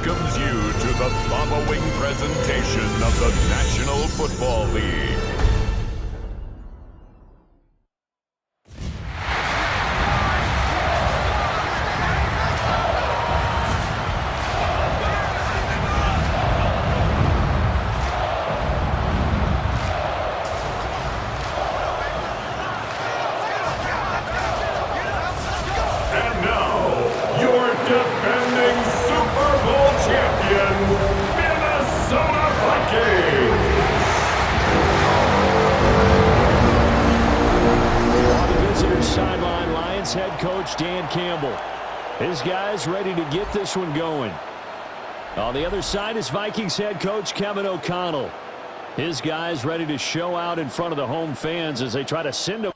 welcomes you to the following presentation of the National Football League. Head coach Dan Campbell. His guys ready to get this one going. On the other side is Vikings head coach Kevin O'Connell. His guys ready to show out in front of the home fans as they try to send them.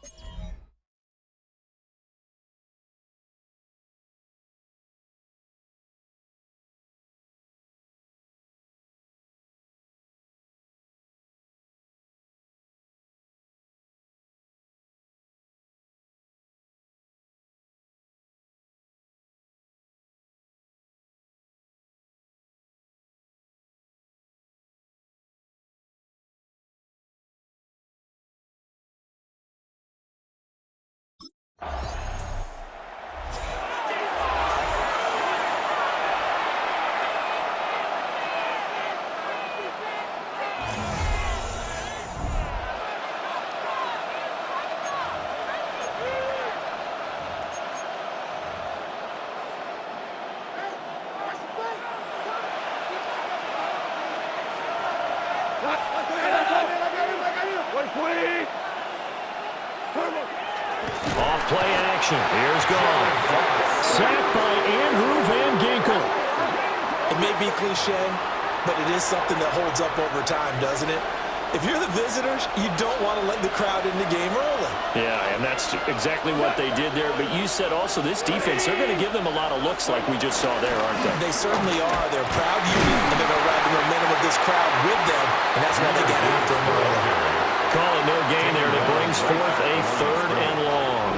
Off play action. Here's Goff. Sacked by Andrew Van Ginkel. It may be cliche, but it is something that holds up over time, doesn't it? If you're the visitors, you don't want to let the crowd in the game early. Yeah, and that's exactly what they did there. But you said also this defense, they're going to give them a lot of looks like we just saw there, aren't they? They certainly are. They're a proud unit, and they're going to ride the momentum of this crowd with them, and that's why they get after them early. Call it no gain there. It brings forth a 3rd and long.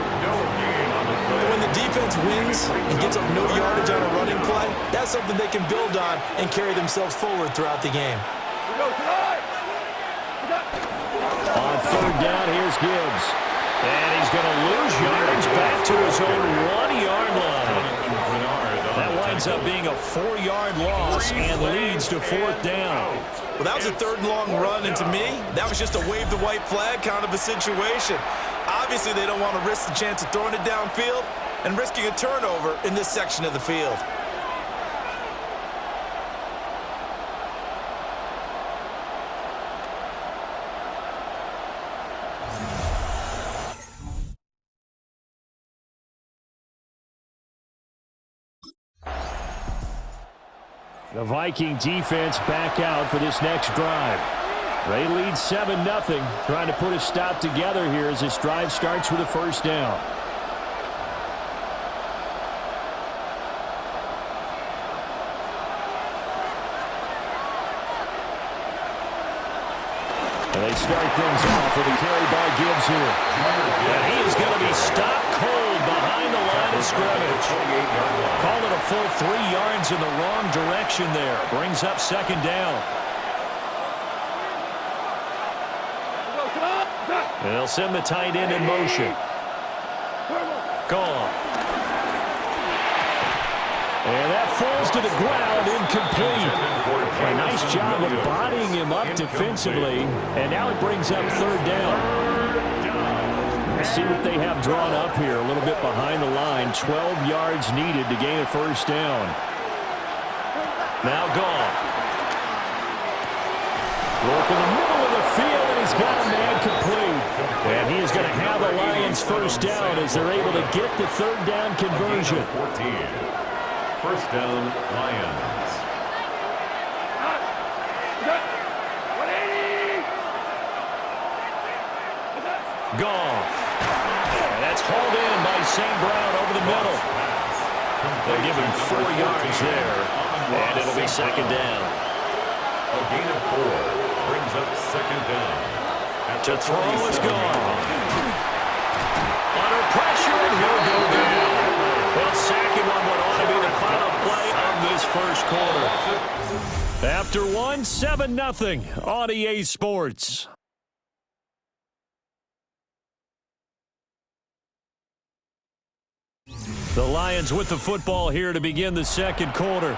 And when the defense wins and gets up no yardage on a running play, that's something they can build on and carry themselves forward throughout the game. On 3rd down, here's Gibbs. And he's going to lose yards back to his own 1-yard line. That winds up being a 4-yard loss and leads to 4th down. Well, that was a 3rd and long run, and to me, that was just a wave the white flag kind of a situation. Obviously, they don't want to risk the chance of throwing it downfield and risking a turnover in this section of the field. The Viking defense back out for this next drive. They lead 7-0, trying to put a stop together here as this drive starts with a 1st down. And they start things off with a carry by Gibbs here. And he is going to be stopped cold behind the line of scrimmage. Called it a full 3 yards in the wrong direction there. Brings up 2nd down. And they'll send the tight end in motion. Gone. And that falls to the ground, incomplete. A nice job of bodying him up defensively. And now it brings up 3rd down. Let's see what they have drawn up here. A little bit behind the line. 12 yards needed to gain a 1st down. Now Goff. Look in the middle of the field, and he's got a man complete. And he is going to have the Lions 1st down as they're able to get the 3rd down conversion. 1st down, Lions. Goff. And that's hauled in by St. Brown over the middle. They'll give him 4 yards there, and it'll be 2nd down. A gain of 4 brings up 2nd down. To throw is gone. Under pressure, and he'll go down. They'll sack him on what ought to be the final play of this 1st first quarter. After one, 7-0 on EA Sports. The Lions with the football here to begin the second quarter,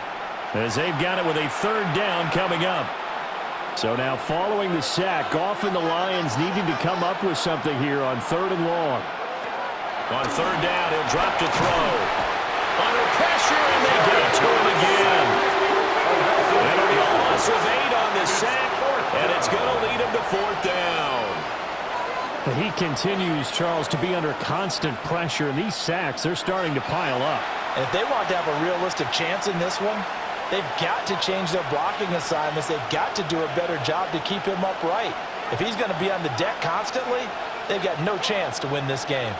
as they've got it with a third down coming up. So now following the sack, often the Lions needing to come up with something here on 3rd and long. On 3rd down, he'll drop to throw. Under pressure, and they get it to him again. That'll be a loss of 8 on the sack, and it's going to lead him to 4th down. He continues, Charles, to be under constant pressure, and these sacks, they're starting to pile up. And if they want to have a realistic chance in this one, they've got to change their blocking assignments. They've got to do a better job to keep him upright. If he's going to be on the deck constantly, they've got no chance to win this game.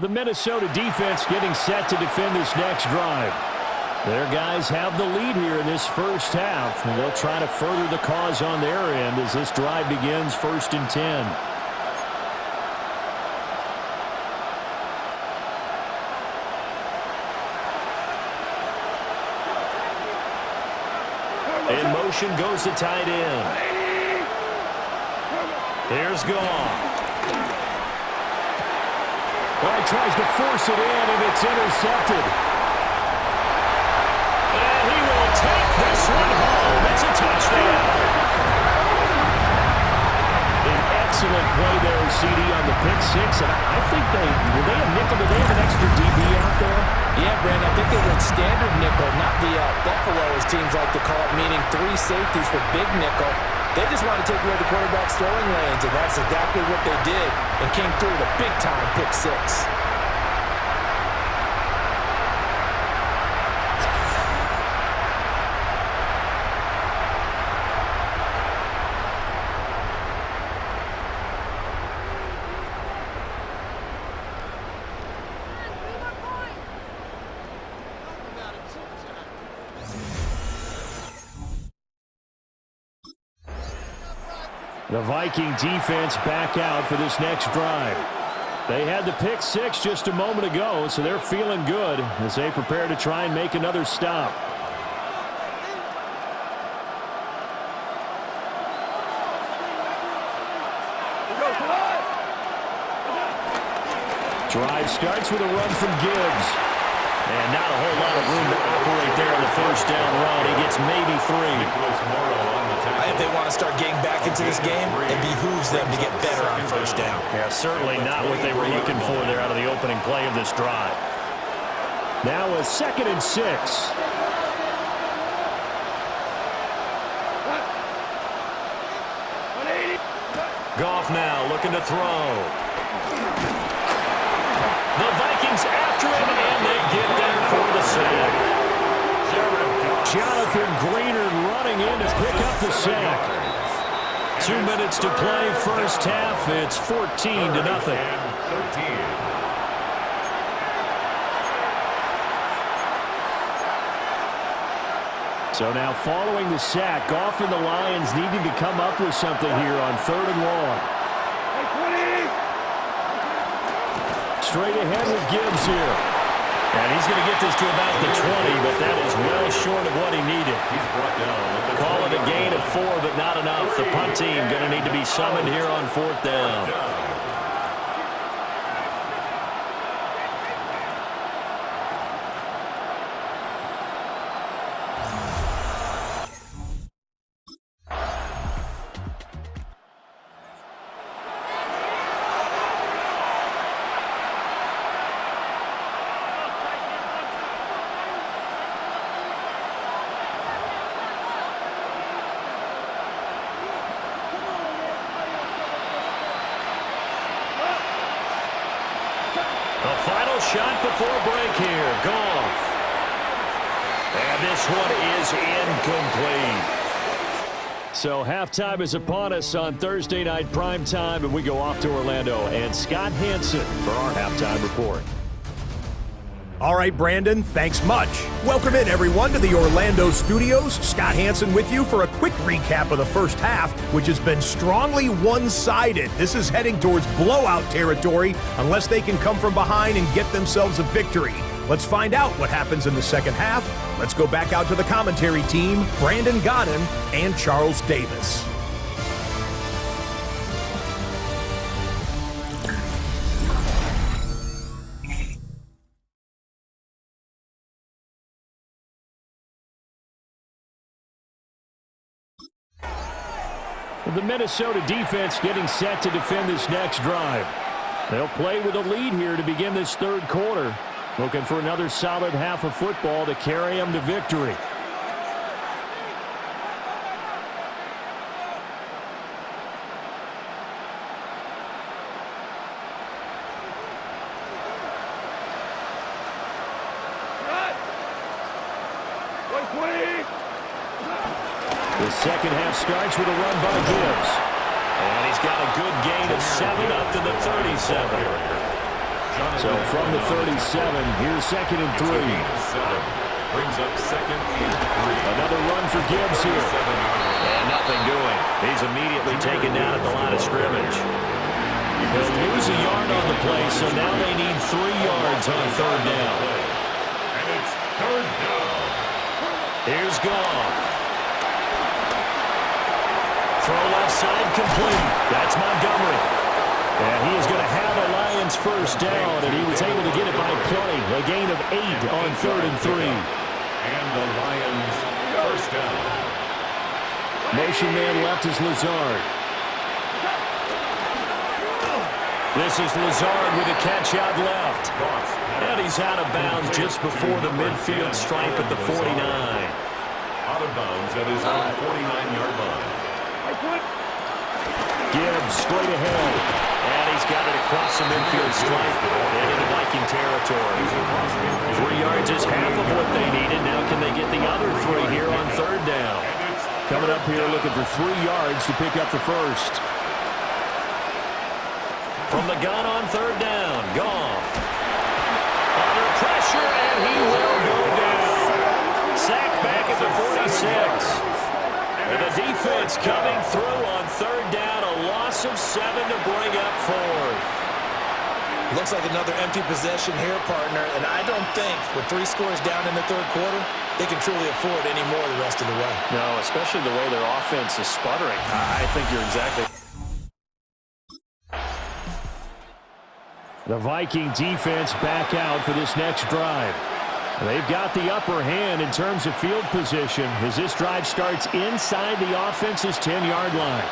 The Minnesota defense getting set to defend this next drive. Their guys have the lead here in this first half, and they'll try to further the cause on their end as this drive begins 1st and 10. In motion goes the tight end. Here's Goff. Well, he tries to force it in, and it's intercepted. And he will take this one home. It's a touchdown. An excellent play there, CD, on the pick six. And I think were they a nickel? Did they have an extra DB out there? Yeah, Brandon, I think they went standard nickel, not the Buffalo, as teams like to call it, meaning 3 safeties for big nickel. They just want to take away the quarterback's throwing lanes, and that's exactly what they did, and came through with a big-time pick six. The Viking defense back out for this next drive. They had the pick six just a moment ago, so they're feeling good as they prepare to try and make another stop. Drive starts with a run from Gibbs. And not a whole lot of room to operate there on the first down run. He gets maybe 3. If they want to start getting back into this game, it behooves them to get better on first down. Yeah, certainly not what they were looking for there out of the opening play of this drive. Now a 2nd and 6. Goff now looking to throw. The Vikings after him, and they get there for the sack. Jonathan Greener running in to pick up the sack. 2 minutes to play, first half. It's 14-0. So now following the sack, Goff and the Lions needing to come up with something here on 3rd and long. Straight ahead with Gibbs here. And he's going to get this to about the 20, but that is well short of what he needed. Call it a gain of 4, but not enough. The punt team going to need to be summoned here on 4th down. Shot before break here. Goff. And this one is incomplete. So halftime is upon us on Thursday night primetime, and we go off to Orlando. And Scott Hansen for our halftime report. All right, Brandon, thanks much. Welcome in, everyone, to the Orlando studios. Scott Hansen with you for a quick recap of the first half, which has been strongly one-sided. This is heading towards blowout territory unless they can come from behind and get themselves a victory. Let's find out what happens in the second half. Let's go back out to the commentary team, Brandon Godden and Charles Davis. The Minnesota defense getting set to defend this next drive. They'll play with a lead here to begin this third quarter. Looking for another solid half of football to carry them to victory. The second half starts with a run by Gibbs. And he's got a good gain of 7 up to the 37. So from the 37, here's 2nd and 3. Brings up 2nd and 3. Another run for Gibbs here. And nothing doing. He's immediately taken down at the line of scrimmage. They'll lose a yard on the play, so now they need 3 yards on 3rd down. And it's 3rd down. Here's Goff. Throw left side complete. That's Montgomery. And he is going to have a Lions first down, and he was able to get it by play. A gain of 8 on 3rd and 3. And the Lions first down. Motion man left is Lazard. This is Lazard with a catch out left. And he's out of bounds just before the midfield stripe at the 49. Out of bounds at his own 49-yard line. Gibbs straight ahead. And he's got it across the midfield stripe and into Viking territory. 3 yards is half of what they needed. Now can they get the other 3 here on 3rd down? Coming up here looking for 3 yards to pick up the first. From the gun on 3rd down, Goff. Under pressure, and he will go down. Sacked back at the 46. And the defense coming through on 3rd down, a loss of 7 to bring up 4th. Looks like another empty possession here, partner, and I don't think with 3 scores down in the 3rd quarter, they can truly afford any more the rest of the way. No, especially the way their offense is sputtering. I think you're exactly. The Viking defense back out for this next drive. They've got the upper hand in terms of field position as this drive starts inside the offense's 10-yard line.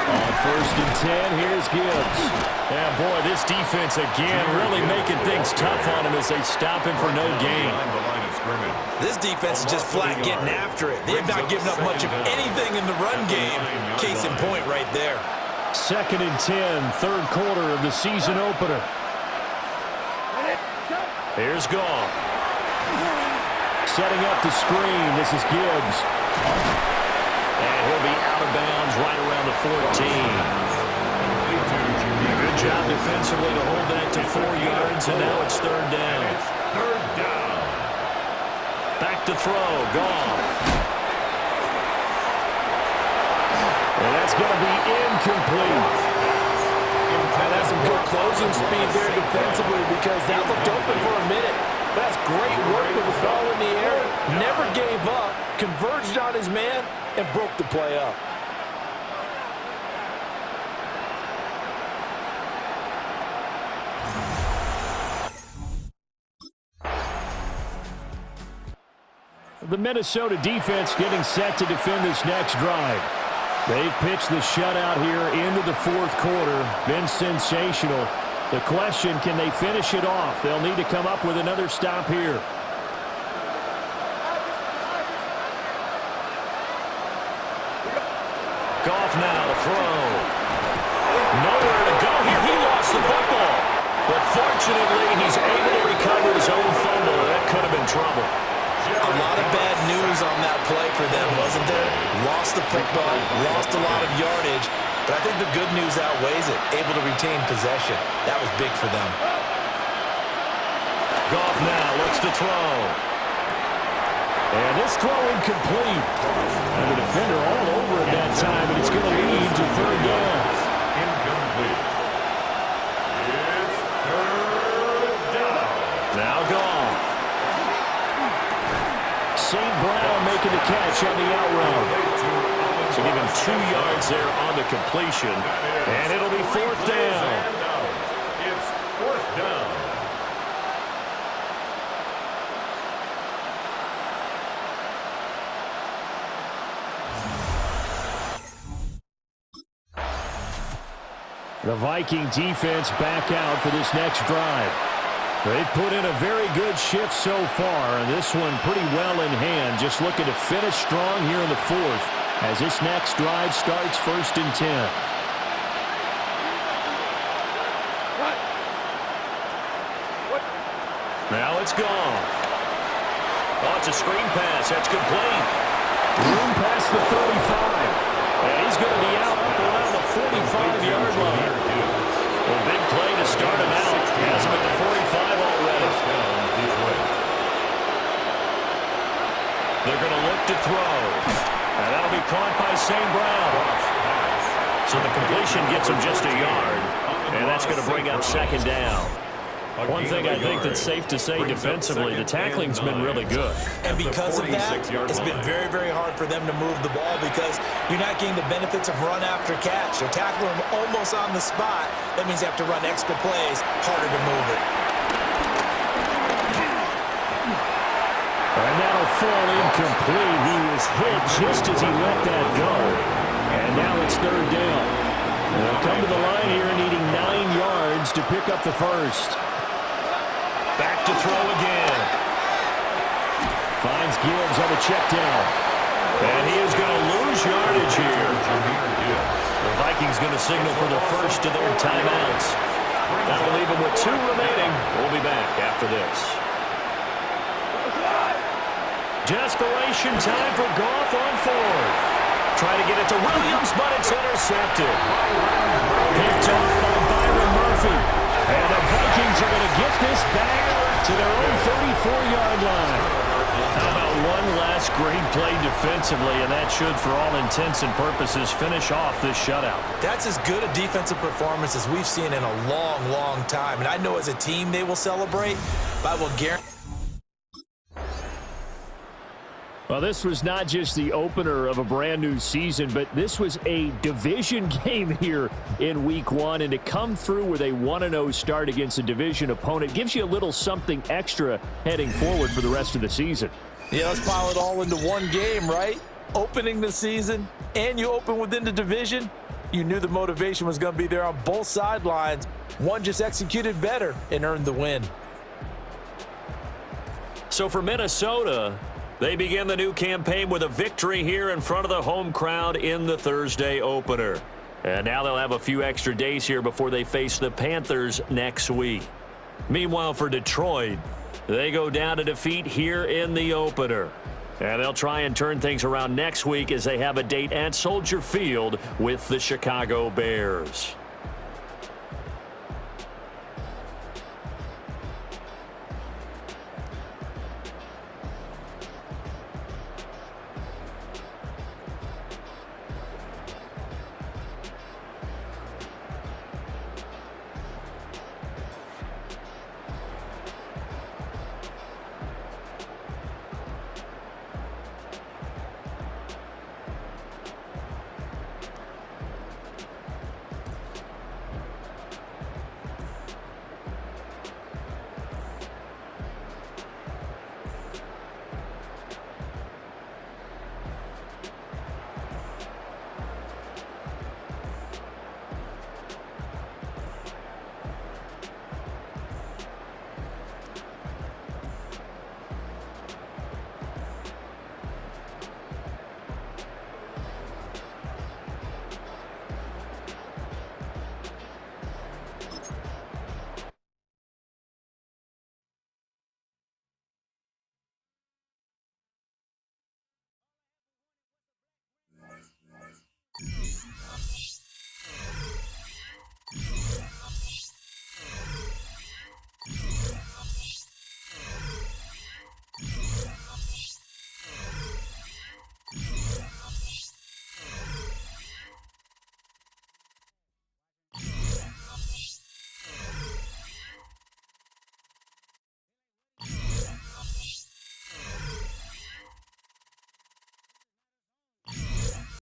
On 1st and 10, here's Gibbs. And boy, this defense again really making things tough on him as they stop him for no gain. This defense is just flat getting after it. They have not given up much of anything in the run game. Case in point right there. 2nd and 10, 3rd quarter of the season opener. Here's Goff. Setting up the screen. This is Gibbs. And he'll be out of bounds right around the 14. Good job defensively to hold that to 4 yards, and now it's 3rd down. Third down. Back to throw, Goff. And that's going to be incomplete. And that's some good closing speed there defensively because that looked open for a minute. That's great work with the ball in the air. Never gave up, converged on his man, and broke the play up. The Minnesota defense getting set to defend this next drive. They've pitched the shutout here into the 4th quarter. Been sensational. The question, can they finish it off? They'll need to come up with another stop here. Goff now to throw. Nowhere to go here. He lost the football. But fortunately, he's able to recover his own fumble. That could have been trouble. A lot of bad news on that play for them, wasn't there? Lost the football, lost a lot of yardage, but I think the good news outweighs it. Able to retain possession. That was big for them. Goff now looks to throw. And this throw incomplete. And the defender all over at that time, and it's going to lead to third down. Incomplete. It's third down. Now Goff. St. Brown making the catch on the out route. So give him 2 yards there on the completion. And it'll be fourth down. It's fourth down. The Viking defense back out for this next drive. They've put in a very good shift so far, and this one pretty well in hand. Just looking to finish strong here in the fourth as this next drive starts 1st and 10. Now it's gone. Oh, it's a screen pass. That's complete. Room past the 35. And he's going to be out around the 45-yard line. A big play to start him out. Has him at the 45 already. They're going to look to throw. And that'll be caught by St. Brown. So the completion gets him just a yard. And that's going to bring up 2nd down. One thing I think that's safe to say defensively, the tackling's been really good. And because of that, it's been very, very hard for them to move the ball because you're not getting the benefits of run after catch. They're tackling them almost on the spot. That means you have to run extra plays, harder to move it. And that'll fall incomplete. He was hit just as he let that go. And now it's 3rd down. They'll come to the line here needing 9 yards to pick up the first. Back to throw again. Finds Gibbs on the check down. And he is going to lose yardage here. The Vikings going to signal for the first of their timeouts. That'll leave them with 2 remaining. We'll be back after this. Desperation time for Goff on 4th. Trying to get it to Williams, but it's intercepted. Picked off by Byron Murphy. And the Vikings are going to get this back to their own 34-yard line. How about one last great play defensively, and that should, for all intents and purposes, finish off this shutout. That's as good a defensive performance as we've seen in a long, long time. And I know as a team they will celebrate, but I will guarantee. Well, this was not just the opener of a brand new season, but this was a division game here in week 1. And to come through with a 1-0 start against a division opponent gives you a little something extra heading forward for the rest of the season. Yeah, let's pile it all into one game, right? Opening the season, and you open within the division. You knew the motivation was going to be there on both sidelines. One just executed better and earned the win. So for Minnesota, they begin the new campaign with a victory here in front of the home crowd in the Thursday opener. And now they'll have a few extra days here before they face the Panthers next week. Meanwhile, for Detroit, they go down to defeat here in the opener. And they'll try and turn things around next week as they have a date at Soldier Field with the Chicago Bears.